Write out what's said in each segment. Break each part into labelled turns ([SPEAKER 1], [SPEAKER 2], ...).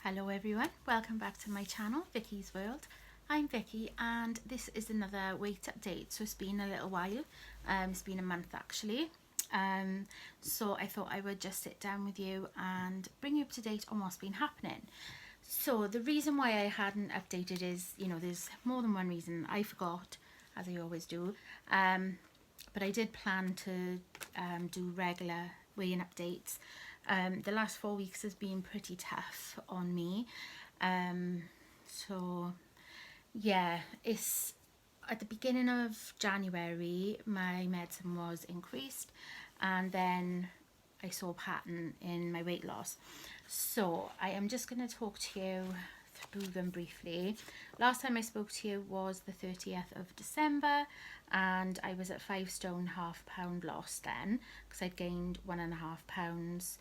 [SPEAKER 1] Hello everyone, welcome back to my channel, Vicky's World. I'm Vicky and this is another weight update. So it's been a little while, it's been a month actually. So I thought I would just sit down with you and bring you up to date on what's been happening. So the reason why I hadn't updated is, there's more than one reason. I forgot, as I always do, but I did plan to do regular weigh-in updates. The last 4 weeks has been pretty tough on me. So yeah, it's at the beginning of January my medicine was increased, and then I saw a pattern in my weight loss. So I am just going to talk to you through them briefly. Last time I spoke to you was the 30th of December, and I was at 5 stone half pound loss then, because I'd gained 1.5 pounds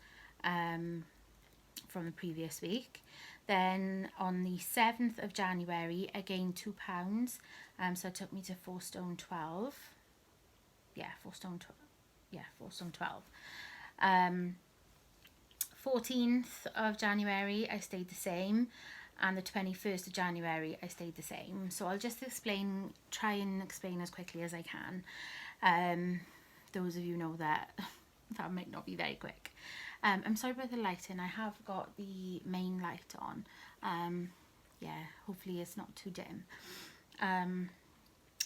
[SPEAKER 1] from the previous week. Then on the 7th of January I gained 2 pounds, so it took me to 4 stone 12. Yeah, 4 stone 12. 14th of January I stayed the same, and the 21st of January I stayed the same. So I'll just try and explain as quickly as I can. Those of you know that that might not be very quick. I'm sorry about the lighting. I have got the main light on. Yeah, hopefully it's not too dim.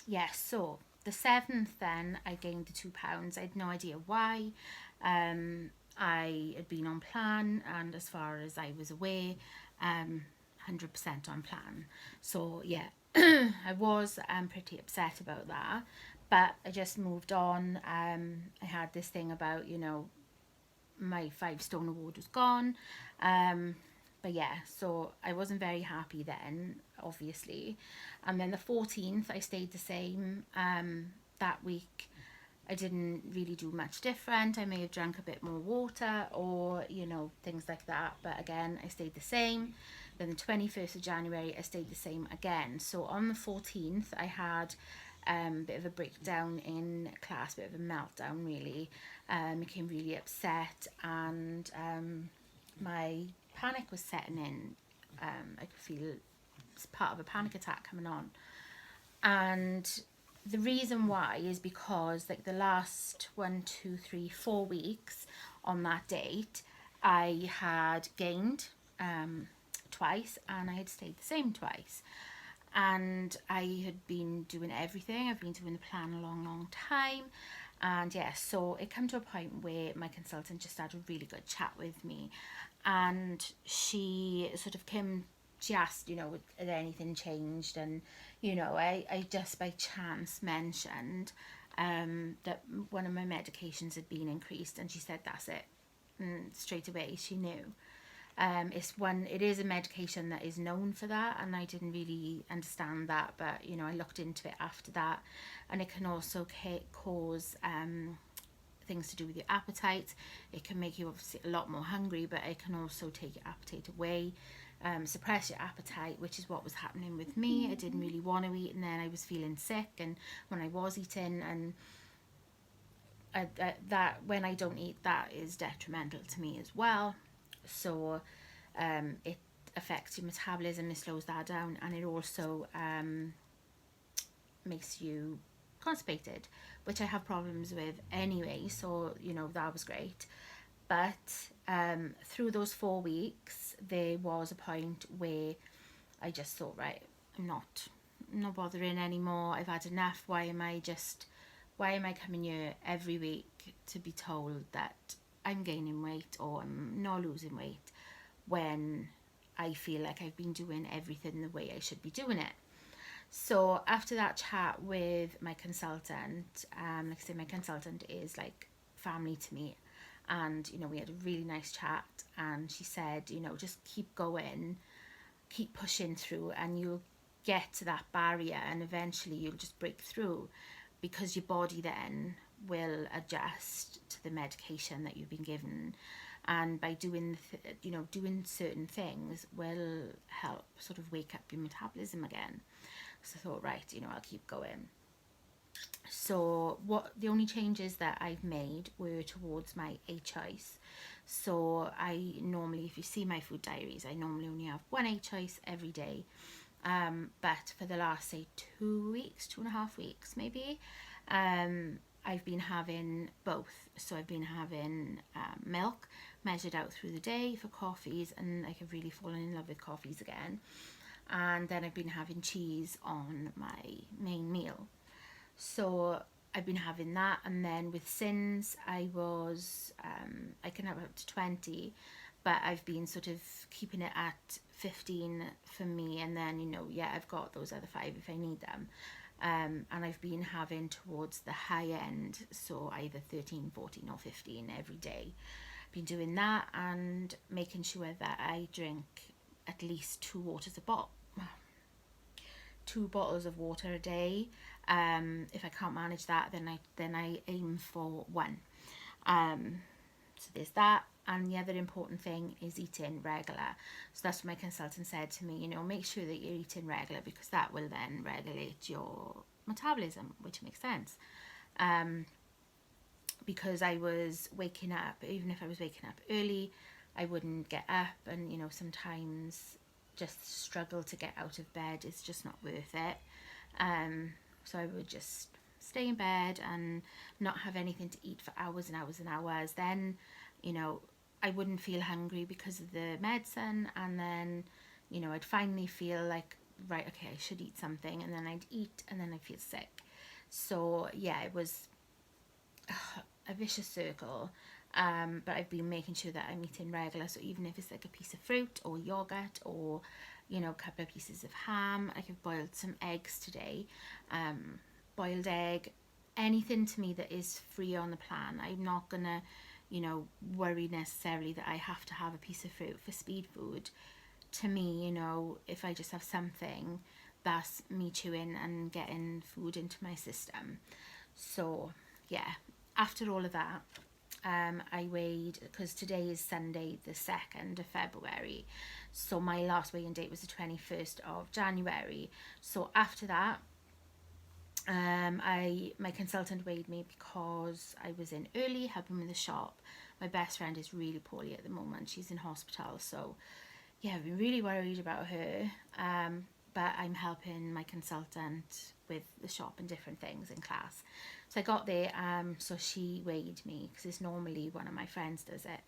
[SPEAKER 1] Yeah, so the 7th then I gained the 2 pounds. I had no idea why. I had been on plan, and as far as I was aware, 100% on plan. So yeah, I was pretty upset about that, but I just moved on. I had this thing about, my 5 stone award was gone. But yeah, so I wasn't very happy then, obviously. And then the 14th I stayed the same. That week I didn't really do much different. I may have drank a bit more water or, things like that. But again, I stayed the same. Then the 21st of January, I stayed the same again. So on the 14th, I had a bit of a breakdown in class, a bit of a meltdown really. Became really upset, and my panic was setting in. I could feel it's part of a panic attack coming on. And the reason why is because like the last 4 weeks on that date, I had gained twice, and I had stayed the same twice. And I had been doing everything. I've been doing the plan a long time. And yeah, so it came to a point where my consultant just had a really good chat with me, and she sort of she asked, had anything changed? And I just by chance mentioned that one of my medications had been increased, and she said that's it. And straight away she knew. It is a medication that is known for that, and I didn't really understand that, but I looked into it after that, and it can also cause things to do with your appetite. It can make you obviously a lot more hungry, but it can also take your appetite away, suppress your appetite, which is what was happening with me. I didn't really want to eat, and then I was feeling sick, and when I was eating, and that when I don't eat, that is detrimental to me as well. So it affects your metabolism, it slows that down, and it also makes you constipated, which I have problems with anyway, so that was great. But through those 4 weeks there was a point where I just thought, right, I'm not bothering anymore. I've had enough. Why am I coming here every week to be told that I'm gaining weight or I'm not losing weight, when I feel like I've been doing everything the way I should be doing it? So after that chat with my consultant, like I say, my consultant is like family to me, and we had a really nice chat, and she said, just keep going, keep pushing through, and you'll get to that barrier, and eventually you'll just break through, because your body then will adjust to the medication that you've been given, and by doing certain things will help sort of wake up your metabolism again. So I thought, right, I'll keep going. So the only changes that I've made were towards my HIs. So I normally, if you see my food diaries, I normally only have one egg choice every day. But for the last, say, 2 weeks, 2.5 weeks maybe, I've been having both. So I've been having milk measured out through the day for coffees, and I have really fallen in love with coffees again. And then I've been having cheese on my main meal. So I've been having that, and then with sins, I can have up to 20, but I've been sort of keeping it at 15 for me, and then yeah, I've got those other 5 if I need them. And I've been having towards the high end, so either 13, 14 or 15 every day. I've been doing that and making sure that I drink at least 2 bottles of water a day. If I can't manage that, then I aim for one. So there's that. And the other important thing is eating regular. So that's what my consultant said to me, make sure that you're eating regular, because that will then regulate your metabolism, which makes sense. Because I was waking up, even if I was waking up early, I wouldn't get up, and sometimes just struggle to get out of bed. It's just not worth it. So I would just stay in bed and not have anything to eat for hours and hours and hours. Then, I wouldn't feel hungry because of the medicine, and then, I'd finally feel like, right, okay, I should eat something, and then I'd eat, and then I'd feel sick. So yeah, it was a vicious circle. But I've been making sure that I'm eating regular. So even if it's like a piece of fruit or yogurt, or a couple of pieces of ham, like I've boiled some eggs today. Boiled egg, anything to me that is free on the plan. I'm not gonna worry necessarily that I have to have a piece of fruit for speed food. To me, if I just have something, that's me chewing and getting food into my system. So yeah, after all of that, I weighed, because today is Sunday the 2nd of February, so my last weighing date was the 21st of January. So after that, my consultant weighed me because I was in early helping with the shop. My best friend is really poorly at the moment. She's in hospital, so yeah, I've been really worried about her. But I'm helping my consultant with the shop and different things in class. So I got there, so she weighed me, because it's normally one of my friends does it,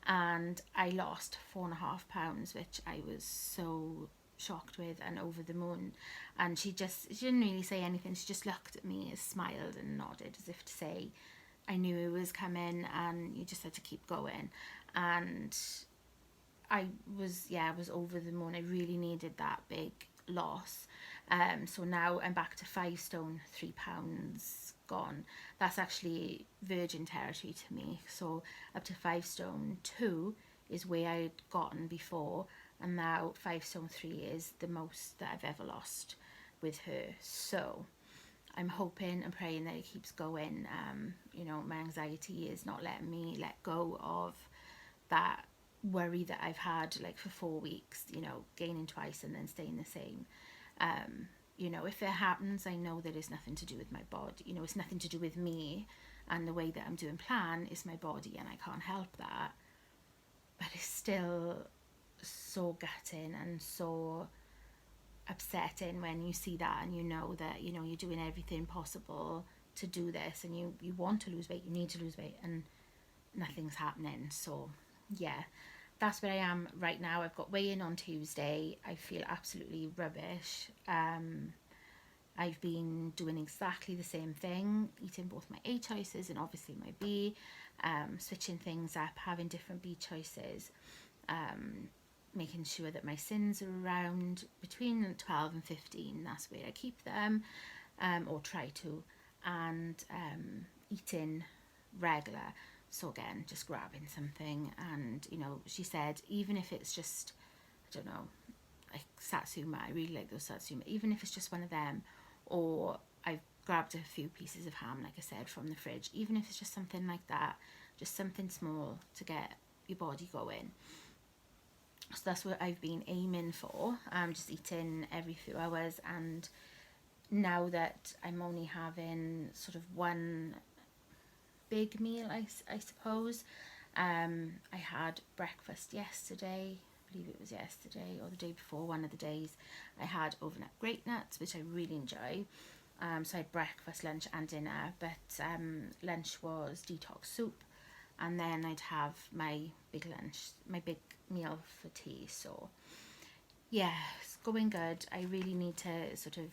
[SPEAKER 1] and I lost 4.5 pounds, which I was so shocked with and over the moon. And she didn't really say anything. She just looked at me, smiled and nodded as if to say, I knew it was coming and you just had to keep going. And I was over the moon. I really needed that big loss. So now I'm back to 5 stone 3 pounds gone. That's actually virgin territory to me. So up to 5 stone 2 is where I'd gotten before, and now 5 stone 3 is the most that I've ever lost with her. So I'm hoping and praying that it keeps going. My anxiety is not letting me let go of that worry that I've had like for 4 weeks, gaining twice and then staying the same. If it happens, I know that it's nothing to do with my body. It's nothing to do with me, and the way that I'm doing plan is my body, and I can't help that. But it's still so gutting and so upsetting when you see that, and that you're doing everything possible to do this, and you want to lose weight, you need to lose weight, and nothing's happening. So yeah, that's where I am right now. I've got weigh-in on Tuesday. I feel absolutely rubbish. I've been doing exactly the same thing, eating both my A choices and obviously my B, switching things up, having different B choices, making sure that my sins are around between 12 and 15. That's where I keep them, or try to, and eating regular. So again, just grabbing something, and she said, even if it's just, I don't know, like satsuma, I really like those satsuma, even if it's just one of them, or I've grabbed a few pieces of ham, like I said, from the fridge, even if it's just something like that, just something small to get your body going. So that's what I've been aiming for. Just eating every few hours, and now that I'm only having sort of one big meal, I suppose, I had breakfast yesterday, I believe it was yesterday or the day before, one of the days. I had overnight grape nuts, which I really enjoy. So I had breakfast, lunch and dinner, but lunch was detox soup, and then I'd have my big lunch, my big meal for tea. So yeah, it's going good. I really need to sort of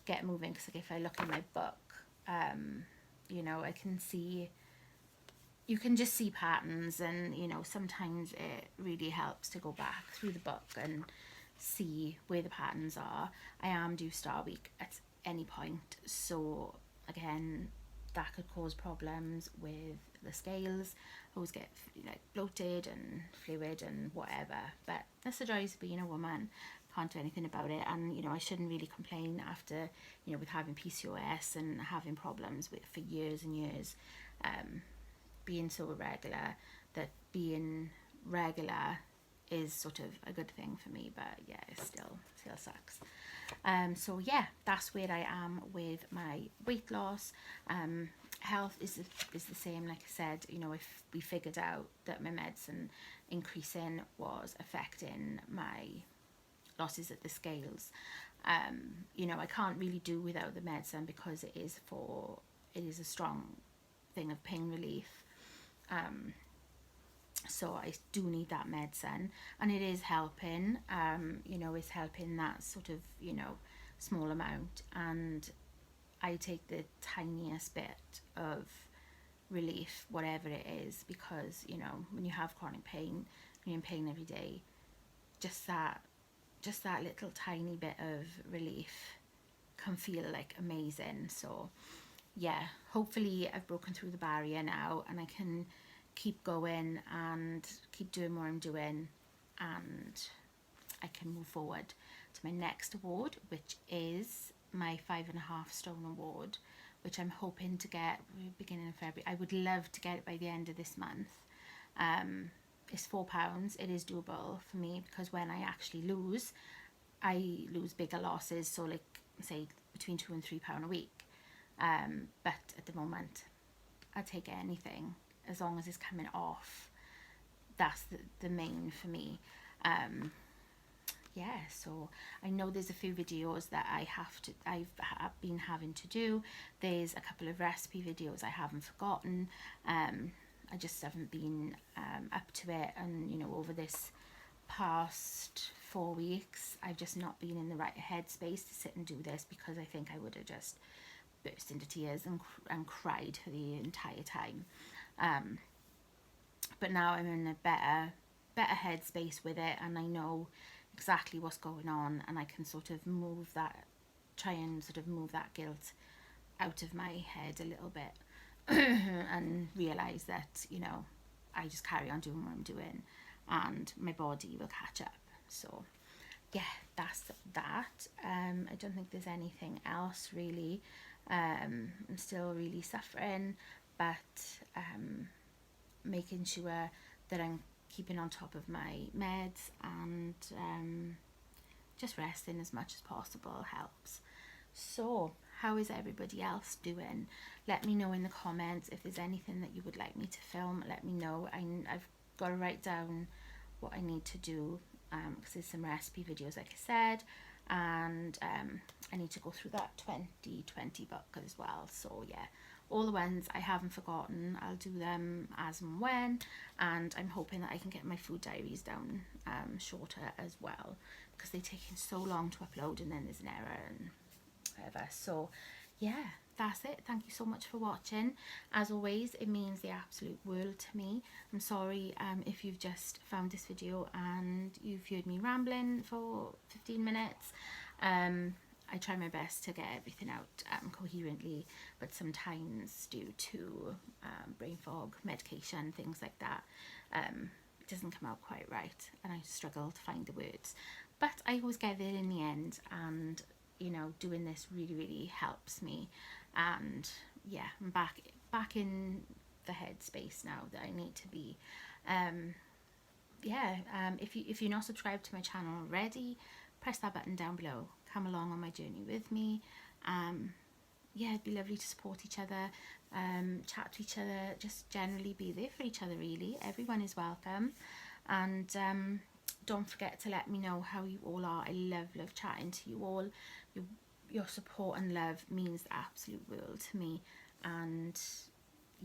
[SPEAKER 1] get moving, because like if I look in my book, you know, I can see, you can just see patterns, and you know, sometimes it really helps to go back through the book and see where the patterns are. I am due Star Week at any point, so again, that could cause problems with the scales. I always get like bloated and fluid and whatever, but that's the joys of being a woman. Can't do anything about it, and you know, I shouldn't really complain after, you know, with having PCOS and having problems with for years and years, being so irregular, that being regular is sort of a good thing for me, but yeah, it still sucks. So yeah, that's where I am with my weight loss. Health is the same. Like I said, you know, if we figured out that my medicine increasing was affecting my losses at the scales, you know, I can't really do without the medicine, because it is a strong thing of pain relief. So I do need that medicine, and it is helping. You know, it's helping that sort of, you know, small amount, and I take the tiniest bit of relief, whatever it is, because you know, when you have chronic pain, when you're in pain every day, just that little tiny bit of relief can feel like amazing. So yeah, hopefully I've broken through the barrier now, and I can keep going and keep doing what I'm doing, and I can move forward to my next award, which is my 5.5 stone award, which I'm hoping to get beginning of February. I would love to get it by the end of this month. It's £4. It is doable for me, because when I actually lose, I lose bigger losses, so like say between £2 and £3 a week. But at the moment, I take anything as long as it's coming off. That's the main for me. Yeah, so I know there's a few videos that I've been having to do. There's a couple of recipe videos I haven't forgotten. I just haven't been up to it, and you know, over this past 4 weeks, I've just not been in the right headspace to sit and do this, because I think I would have just burst into tears and cried for the entire time. But now I'm in a better headspace with it, and I know exactly what's going on, and I can sort of try and sort of move that guilt out of my head a little bit, and realize that, you know, I just carry on doing what I'm doing, and my body will catch up. So yeah, that's that. I don't think there's anything else really. I'm still really suffering, but making sure that I'm keeping on top of my meds, and just resting as much as possible helps. So how is everybody else doing? Let me know in the comments if there's anything that you would like me to film. Let me know. I've got to write down what I need to do, because there's some recipe videos, like I said, and I need to go through that 2020 book as well. So yeah, all the ones I haven't forgotten, I'll do them as and when, and I'm hoping that I can get my food diaries down shorter as well, because they're taking so long to upload, and then there's an error and whatever. So yeah, that's it. Thank you so much for watching. As always, it means the absolute world to me. I'm sorry if you've just found this video and you've heard me rambling for 15 minutes. I try my best to get everything out coherently, but sometimes due to brain fog, medication, things like that, it doesn't come out quite right, and I struggle to find the words. But I always get there in the end, and you know, doing this really helps me. And yeah, I'm back in the headspace now that I need to be. If you're not subscribed to my channel already, press that button down below. Come along on my journey with me. Yeah, it'd be lovely to support each other. chat to each other, just generally be there for each other really. Everyone is welcome. And don't forget to let me know how you all are. I love chatting to you all. Your support and love means the absolute world to me, and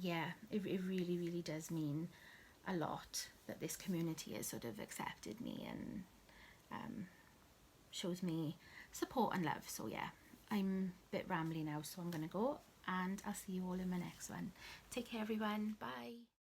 [SPEAKER 1] yeah, it really does mean a lot that this community has sort of accepted me and shows me support and love. So yeah, I'm a bit rambly now, so I'm gonna go, and I'll see you all in my next one. Take care everyone, bye.